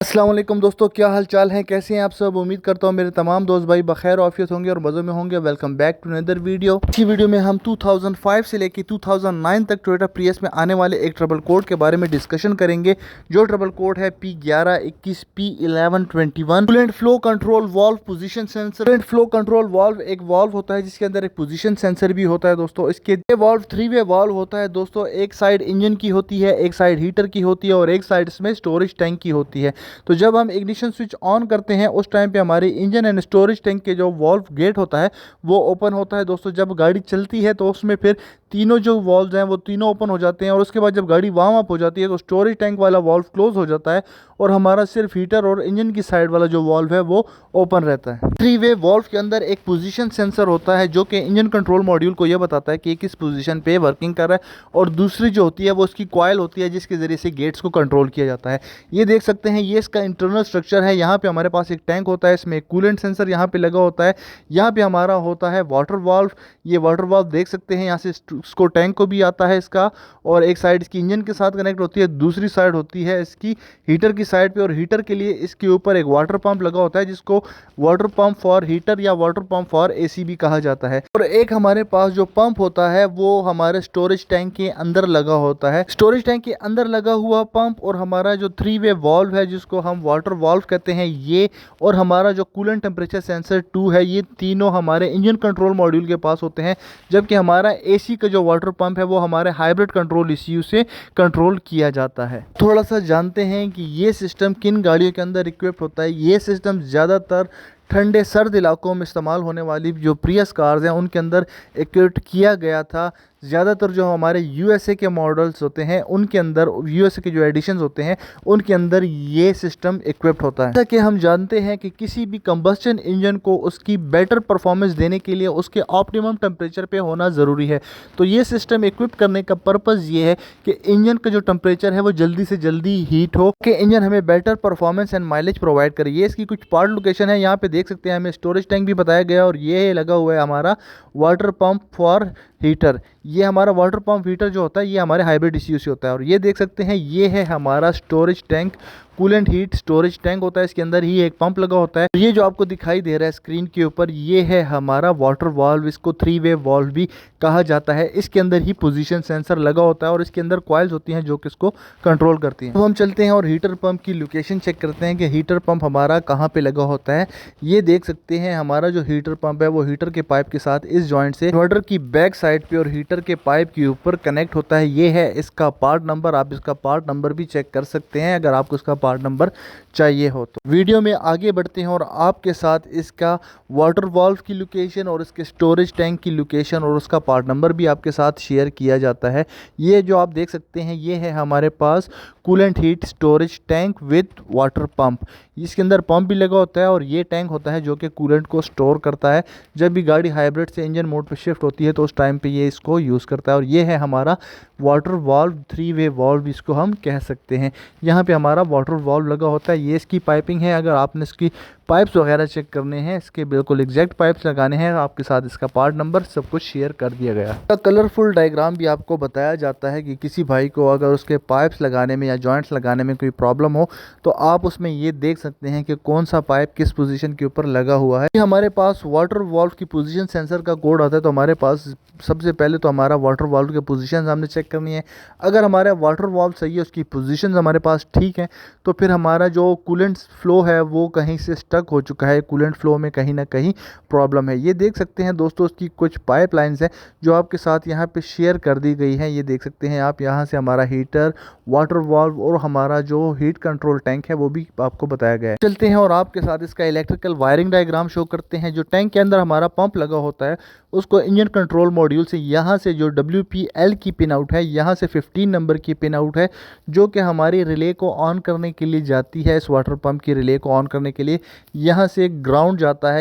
अस्सलाम वालेकुम दोस्तों, क्या हाल चाल है, कैसे हैं आप सब। उम्मीद करता हूँ मेरे तमाम दोस्त भाई बखैर ऑफियत होंगे और मज़ों में होंगे। Welcome back to another video. इसी वीडियो में हम 2005 से लेकर 2009 तक टोयोटा प्रियस में आने वाले एक ट्रबल कोड के बारे में डिस्कशन करेंगे। जो ट्रबल कोड है P1121 P1121। Coolant flow control valve position sensor. Coolant flow control valve एक वाल्व होता है जिसके अंदर एक पोजीशन सेंसर भी होता है दोस्तों। इसके वाल्व 3 वे वाल्व होता है दोस्तों। एक साइड इंजन की होती है, एक साइड हीटर की होती है और एक साइड इसमें स्टोरेज टैंक की होती है। तो जब हम इग्निशन स्विच ऑन करते हैं उस टाइम पे हमारी इंजन एंड स्टोरेज टैंक के जो वाल्व गेट होता है वो ओपन होता है दोस्तों। जब गाड़ी चलती है तो उसमें फिर तीनों जो वाल्व्स हैं वो तीनों ओपन हो जाते हैं और उसके बाद जब गाड़ी वार्म अप हो जाती है तो स्टोरेज टैंक वाला वाल्व क्लोज हो जाता है और हमारा सिर्फ हीटर और इंजन की साइड वाला जो वाल्व है वो ओपन रहता है। 3 वे वाल्व के अंदर एक पोजीशन सेंसर होता है जो कि इंजन कंट्रोल मॉड्यूल को यह बताता है कि किस पोजीशन पे वर्किंग कर रहा है, और दूसरी जो होती है वो उसकी कॉइल होती है जिसके ज़रिए से गेट्स को कंट्रोल किया जाता है। ये देख सकते हैं, ये इसका इंटरनल स्ट्रक्चर है। यहाँ पे हमारे पास एक टैंक होता है, इसमें एक कूलेंट सेंसर यहाँ पे लगा होता है। यहाँ पे हमारा होता है वाटर वाल्व। ये वाटर वाल्व देख सकते हैं, यहाँ से इसको टैंक को भी आता है इसका, और एक साइड इसकी इंजन के साथ कनेक्ट होती है, दूसरी साइड होती है इसकी हीटर की साइड पे, और हीटर के लिए इसके ऊपर एक वाटर पंप लगा होता है जिसको वाटर पंप फॉर हीटर या वाटर पंप फॉर एसी भी कहा जाता है। और एक हमारे पास जो पंप होता है वो हमारे स्टोरेज टैंक के अंदर लगा होता है। स्टोरेज टैंक के अंदर लगा हुआ पंप और हमारा जो 3 वे वाल्व है जिसको हम वाटर वाल्व कहते हैं ये, और हमारा जो कूलेंट टेम्परेचर सेंसर 2 है, ये तीनों हमारे इंजन कंट्रोल मॉड्यूल के पास होते हैं। जबकि हमारा एसी का जो वाटर पंप है वो हमारे हाइब्रिड कंट्रोल ECU से कंट्रोल किया जाता है। थोड़ा सा जानते हैं कि ये सिस्टम किन गाड़ियों के अंदर इक्विप्ड होता है। ये सिस्टम ज़्यादातर ठंडे सर्द इलाकों में इस्तेमाल होने वाली जो प्रियस कार्स हैं उनके अंदर इक्विप्ड किया गया था। ज़्यादातर जो हमारे USA के मॉडल्स होते हैं उनके अंदर, USA के जो एडिशंस होते हैं उनके अंदर ये सिस्टम इक्विप्ड होता है। जैसा कि हम जानते हैं कि किसी भी कंबस्शन इंजन को उसकी बेटर परफॉर्मेंस देने के लिए उसके ऑप्टिमम टेम्परेचर पे होना ज़रूरी है। तो ये सिस्टम इक्विप करने का पर्पज़ ये है कि इंजन का जो टेम्परेचर है वो जल्दी से जल्दी हीट हो कि इंजन हमें better performance and mileage provide करे। ये इसकी कुछ पार्ट लोकेशन है, यहाँ पे देख सकते हैं, हमें स्टोरेज टैंक भी बताया गया और ये लगा हुआ है हमारा वाटर पंप फॉर हीटर। ये हमारा वाटर पंप हीटर जो होता है ये हमारे हाइब्रिड ECU से होता है। और ये देख सकते हैं, ये है हमारा storage tank, coolant heat storage tank होता है। इसके अंदर ही एक पंप लगा होता है। ये जो आपको दिखाई दे रहा है स्क्रीन के ऊपर, ये है हमारा वाटर वाल्व। इसको 3 वे वाल्व भी कहा जाता है। इसके अंदर ही पोजीशन सेंसर लगा होता है और इसके अंदर कॉइल्स होती हैं जो कि इसको कंट्रोल करती हैं। तो हम चलते हैं और हीटर पंप की लोकेशन चेक करते हैं कि हीटर पंप हमारा कहाँ पे लगा होता है। ये देख सकते हैं, हमारा जो हीटर पंप है वो हीटर के पाइप के साथ इस जॉइंट से इन्वर्टर की बैक साइड पे और हीटर के पाइप के ऊपर कनेक्ट होता है। ये है इसका पार्ट नंबर। आप इसका पार्ट नंबर भी चेक कर सकते हैं अगर आपको इसका पार्ट नंबर चाहिए हो तो। वीडियो में आगे बढ़ते हैं और आपके साथ इसका वाटर वाल्व की लोकेशन और इसके स्टोरेज टैंक की लोकेशन और उसका पार्ट नंबर भी आपके साथ शेयर किया जाता है। ये जो आप देख सकते हैं, ये है हमारे पास coolant heat storage tank with water pump. इसके अंदर पंप भी लगा होता है और ये टैंक होता है जो कि कूलेंट को स्टोर करता है। जब भी गाड़ी हाइब्रिड से इंजन मोड पे शिफ्ट होती है तो उस टाइम पे ये इसको यूज़ करता है। और ये है हमारा वाटर वाल्व, 3 वे वाल्व इसको हम कह सकते हैं। यहाँ पे हमारा वाटर वाल्व लगा होता है। ये इसकी पाइपिंग है। अगर आपने इसकी पाइप्स वगैरह चेक करने हैं, इसके बिल्कुल एग्जैक्ट पाइप्स लगाने हैं, आपके साथ इसका पार्ट नंबर सब कुछ शेयर कर दिया गया। इसका कलरफुल डायग्राम भी आपको बताया जाता है कि किसी भाई को अगर उसके पाइप्स लगाने में या जॉइंट्स लगाने में कोई प्रॉब्लम हो तो आप उसमें ये देख सकते हैं कि कौन सा पाइप किस पोजीशन के ऊपर लगा हुआ है। हमारे पास वाटर वाल्व की पोजीशन सेंसर का कोड आता है। तो हमारे पास सबसे पहले तो हमारा वाटर वाल्व के पोजीशन हमने चेक करनी है। अगर हमारा वाटर वाल्व सही है, उसकी पोजीशन हमारे पास ठीक है, तो फिर हमारा जो कूलेंट फ्लो है वो कहीं से स्टक हो चुका है, कूलेंट फ्लो में कहीं ना कहीं प्रॉब्लम है। ये देख सकते हैं दोस्तों, उसकी कुछ पाइपलाइंस हैं जो आपके साथ यहाँ पे शेयर कर दी गई हैं। ये देख सकते हैं आप, यहाँ से हमारा हीटर, वाटर वाल्व और हमारा जो हीट कंट्रोल टैंक है वो भी आपको बताया गया है। चलते हैं और आपके साथ इसका इलेक्ट्रिकल वायरिंग डायग्राम शो करते हैं। जो टैंक के अंदर हमारा पंप लगा होता है उसको इंजन कंट्रोल मॉड्यूल से यहाँ से जो WPL की पिन आउट है, यहाँ से 15 नंबर की पिन आउट है जो कि हमारी रिले को ऑन करने के लिए जाती है। इस वाटर पंप की रिले को ऑन करने के लिए यहाँ से ग्राउंड जाता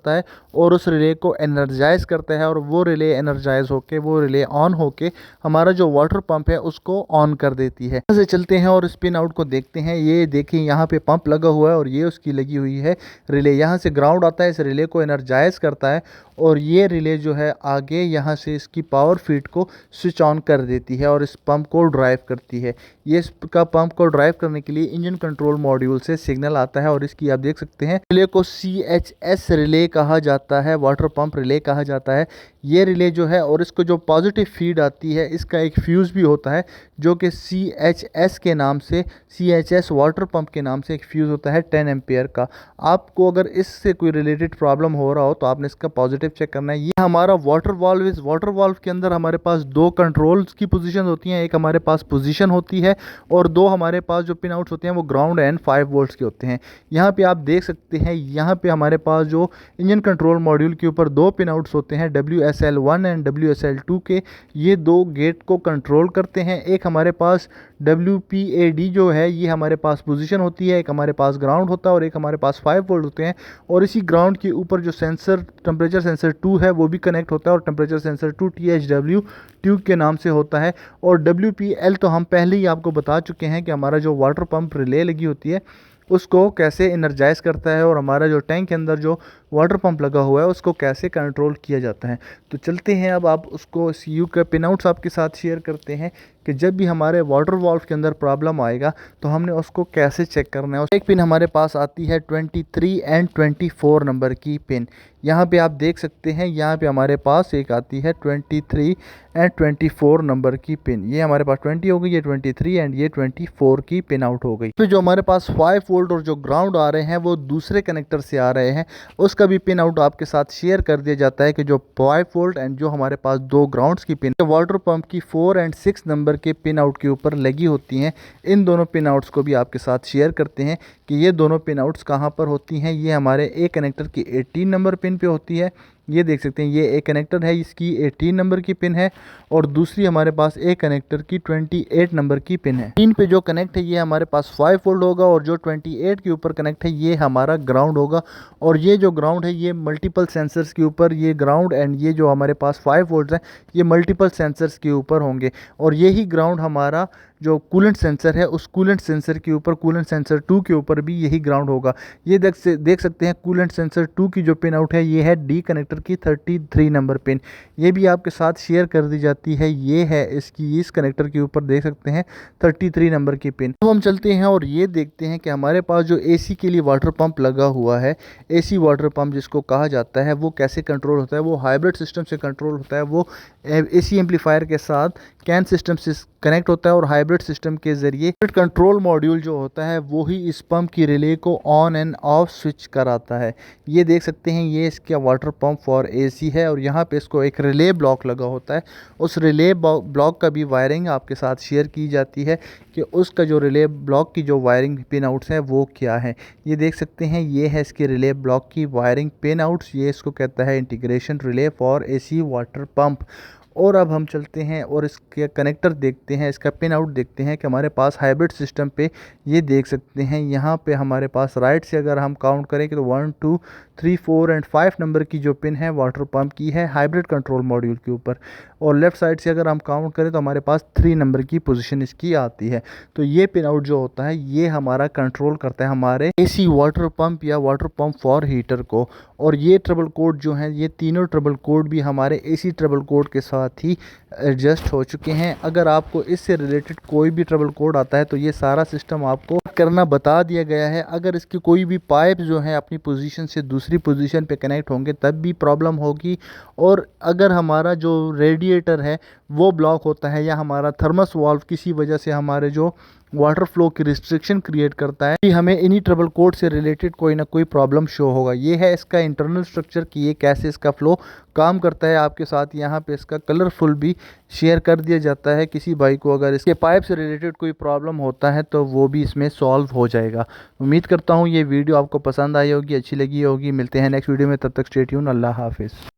है और उस रिले को एनर्जाइज करता है और वो रिले एनर्जाइज होके, वो रिले ऑन होके हमारा जो वाटर पंप है उसको ऑन कर देती है। यहाँ से चलते हैं और इस पिन आउट को देखते हैं। ये देखिए, यहाँ पे पंप लगा हुआ है और ये उसकी लगी हुई है रिले। यहाँ से ग्राउंड आता है, इस रिले को एनर्जाइज करता है और ये रिले रिले जो है आगे यहाँ से इसकी पावर फीड को स्विच ऑन कर देती है और इस पंप को ड्राइव करती है। ये इसका पंप को ड्राइव करने के लिए इंजन कंट्रोल मॉड्यूल से सिग्नल आता है और इसकी आप देख सकते हैं रिले को CHS रिले कहा जाता है, वाटर पंप रिले कहा जाता है। ये रिले जो है और इसको जो पॉजिटिव फीड आती है इसका एक फ्यूज़ भी होता है जो कि CHS के नाम से, CHS वाटर पंप के नाम से एक फ्यूज़ होता है 10 एम्पियर का। आपको अगर इससे कोई रिलेटेड प्रॉब्लम हो रहा हो तो आपने इसका पॉजिटिव चेक करना है। ये हमारा वाटर वाल्व, इस वाटर वाल्व के अंदर हमारे पास दो कंट्रोल्स की पोजीशन होती हैं, एक हमारे पास पोजीशन होती है और दो हमारे पास जो पिन आउट्स होते हैं वो ग्राउंड एंड 5 वोल्ट्स के होते हैं। यहाँ पे आप देख सकते हैं, यहाँ पे हमारे पास जो इंजन कंट्रोल मॉड्यूल के ऊपर दो पिन आउट्स होते हैं WSL1 एंड WSL2 के, ये दो गेट को कंट्रोल करते हैं। एक हमारे पास WPAD जो है ये हमारे पास पोजीशन होती है, एक हमारे पास ग्राउंड होता है और एक हमारे पास 5 वोल्ट होते हैं। और इसी ग्राउंड के ऊपर जो सेंसर, टेम्परेचर सेंसर 2 है वो भी कनेक्ट होता है और टेम्परेचर सेंसर 2 THW ट्यूब के नाम से होता है। और WPL तो हम पहले ही आपको बता चुके हैं कि हमारा जो वाटर पंप रिले लगी होती है उसको कैसे एनर्जाइज करता है और हमारा जो टैंक के अंदर जो वाटर पंप लगा हुआ है उसको कैसे कंट्रोल किया जाता है। तो चलते हैं अब आप उसको CU के पिन आउट्स आपके साथ शेयर करते हैं कि जब भी हमारे वाटर वाल्व के अंदर प्रॉब्लम आएगा तो हमने उसको कैसे चेक करना है। एक पिन हमारे पास आती है 23 एंड 24 नंबर की पिन। यहाँ पे आप देख सकते हैं, यहाँ पे हमारे पास एक आती है 23 एंड 24 नंबर की पिन। ये हमारे पास 20 हो गई, ये 23 एंड ये 24 की पिन आउट हो गई। फिर जो हमारे पास 5 वोल्ट और जो ग्राउंड आ रहे हैं वो दूसरे कनेक्टर से आ रहे हैं, उसका भी पिन आउट आपके साथ शेयर कर दिया जाता है कि जो 5 वोल्ट एंड जो हमारे पास दो ग्राउंड्स की पिन वाटर पंप की 4 एंड 6 नंबर के पिन आउट के ऊपर लगी होती हैं, इन दोनों पिन आउट्स को भी आपके साथ शेयर करते हैं कि ये दोनों पिन आउट्स कहाँ पर होती हैं। ये हमारे ए कनेक्टर की 18 नंबर पिन पे होती है। ये देख सकते हैं, ये ए कनेक्टर है, इसकी 18 नंबर की पिन है और दूसरी हमारे पास ए कनेक्टर की 28 नंबर की पिन है। पिन पे जो कनेक्ट है ये हमारे पास 5 वोल्ट होगा और जो 28 के ऊपर कनेक्ट है ये हमारा ग्राउंड होगा। और ये जो ग्राउंड है ये मल्टीपल सेंसर्स के ऊपर, ये ग्राउंड एंड ये जो हमारे पास 5 वोल्ट है ये मल्टीपल सेंसर्स के ऊपर होंगे। और यही ग्राउंड हमारा जो कूलेंट सेंसर है उस कूलेंट सेंसर के ऊपर, कूलेंट सेंसर 2 के ऊपर भी यही ग्राउंड होगा। ये देख सकते हैं कूलेंट सेंसर 2 की जो पिन आउट है ये है डी कनेक्टर की 33 नंबर पिन। ये भी आपके साथ शेयर कर दी जाती है, ये है इसकी, इस कनेक्टर के ऊपर देख सकते हैं 33 नंबर की पिन। तो हम चलते हैं और ये देखते हैं कि हमारे पास जो AC के लिए वाटर पंप लगा हुआ है, AC वाटर पंप जिसको कहा जाता है, वो कैसे कंट्रोल होता है। वो हाइब्रिड सिस्टम से कंट्रोल होता है, वो AC एम्पलीफायर के साथ कैन सिस्टम से कनेक्ट होता है और हाइब्रिड सिस्टम के ज़रिए कंट्रोल मॉड्यूल जो होता है वो ही इस पंप की रिले को ऑन एंड ऑफ स्विच कराता है। ये देख सकते हैं, ये इसका वाटर पंप फॉर AC है और यहाँ पे इसको एक रिले ब्लॉक लगा होता है। उस रिले ब्लॉक का भी वायरिंग आपके साथ शेयर की जाती है कि उसका जो रिले ब्लॉक की जो वायरिंग पिन आउट्स हैं वो क्या है। ये देख सकते हैं, ये है इसके रिले ब्लॉक की वायरिंग पिन आउट्स। ये इसको कहता है integration relay for AC water pump. और अब हम चलते हैं और इसके कनेक्टर देखते हैं, इसका पिन आउट देखते हैं कि हमारे पास हाइब्रिड सिस्टम पे ये देख सकते हैं, यहाँ पे हमारे पास राइट से अगर हम काउंट करें कि तो 1 2 3 4 एंड 5 नंबर की जो पिन है वाटर पंप की है हाइब्रिड कंट्रोल मॉड्यूल के ऊपर। और लेफ़्ट साइड से अगर हम काउंट करें तो हमारे पास 3 नंबर की पोजीशन इसकी आती है। तो ये पिन आउट जो होता है ये हमारा कंट्रोल करता है हमारे AC वाटर पंप या वाटर पंप फॉर हीटर को। और ये ट्रिपल कोड जो हैं, ये तीनों ट्रिपल कोड भी हमारे AC ट्रिपल कोड के साथ ही एडजस्ट हो चुके हैं। अगर आपको इससे रिलेटेड कोई भी ट्रिपल कोड आता है तो ये सारा सिस्टम आपको करना बता दिया गया है। अगर इसकी कोई भी पाइप जो है अपनी पोजीशन से दूसरी पोजीशन पे कनेक्ट होंगे तब भी प्रॉब्लम होगी। और अगर हमारा जो रेडिएटर है वो ब्लॉक होता है या हमारा थर्मस वाल्व किसी वजह से हमारे जो वाटर फ्लो की रिस्ट्रिक्शन क्रिएट करता है, कि हमें इन्हीं ट्रिपल कोड से रिलेटेड कोई ना कोई प्रॉब्लम शो होगा। ये है इसका इंटरनल स्ट्रक्चर कि ये कैसे इसका फ्लो काम करता है। आपके साथ यहाँ पे इसका कलरफुल भी शेयर कर दिया जाता है, किसी भाई को अगर इसके पाइप से रिलेटेड कोई प्रॉब्लम होता है तो वो भी इसमें सॉल्व हो जाएगा। उम्मीद करता हूँ ये वीडियो आपको पसंद आई होगी, अच्छी लगी होगी। मिलते हैं नेक्स्ट वीडियो में, तब तक स्टे ट्यून। अल्लाह हाफिज़।